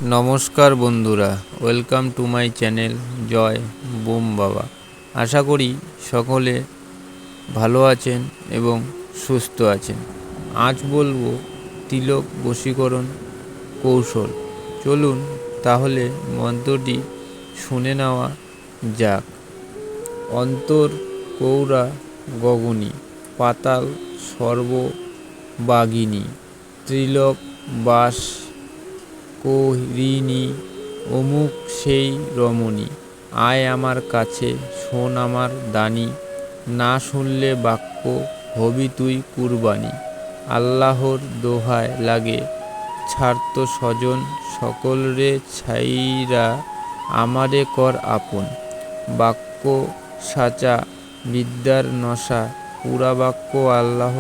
নমস্কার বন্ধুরা, welcome to my channel Jai Bom Baba. আশা করি সকলে ভালো আছেন এবং সুস্থ আছেন। আজ বলবো তিলক বশীকরণ কৌশল। চলুন তাহলে মন্ত্রটি শুনে নেওয়া যাক। অন্তর কৌরা গগনী, পাতাল সর্ববাগিনী, ত্রিলোক বাস করিনি, অমুক সেই রমণী। আয় আমার কাছে, শোন আমার দানি, না শুনলে বাক্য হবি তুই কুরবানি। আল্লাহর দোহায় লাগে, ছাড়ত স্বজন সকল রে ছাইরা, আমারে কর আপন। বাক্য সাচা বিদ্যার নশা, পুরা বাক্য আল্লাহ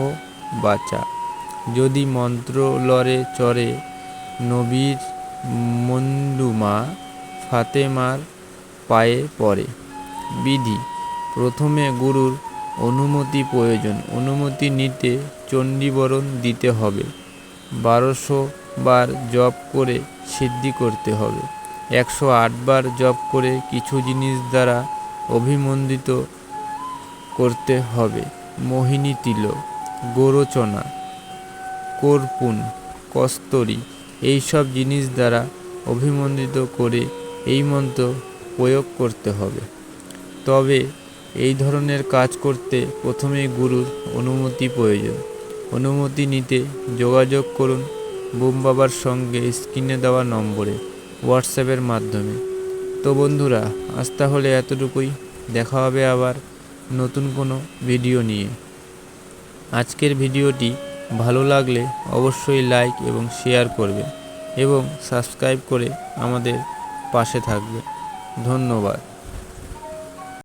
বাঁচা। যদি মন্ত্র লরে চরে, নবীর মন্দুমা ফাতেমার পায়ে পড়ে। বিধি: প্রথমে গুরুর অনুমতি প্রয়োজন। অনুমতি নিতে চণ্ডীবরণ দিতে হবে। 1200 বার জপ করে সিদ্ধি করতে হবে। 108 বার জপ করে কিছু জিনিস দ্বারা অভিমন্দিত করতে হবে। মোহিনী তিলক, গোরচনা, কর্পূর, কস্তরী এইসব জিনিস দ্বারা অভিমন্দিত করে এই মন্ত্র প্রয়োগ করতে হবে। তবে এই ধরনের কাজ করতে প্রথমেই গুরুর অনুমতি প্রয়োজন। অনুমতি নিতে যোগাযোগ করুন বোম বাবার সঙ্গে স্ক্রিনে দেওয়া নম্বরে হোয়াটসঅ্যাপের মাধ্যমে। তো বন্ধুরা, আজ তাহলে এতটুকুই। দেখা হবে আবার নতুন কোনো ভিডিও নিয়ে। আজকের ভিডিওটি ভালো লাগলে অবশ্যই লাইক এবং শেয়ার করবেন এবং সাবস্ক্রাইব করে আমাদের পাশে থাকবেন। ধন্যবাদ।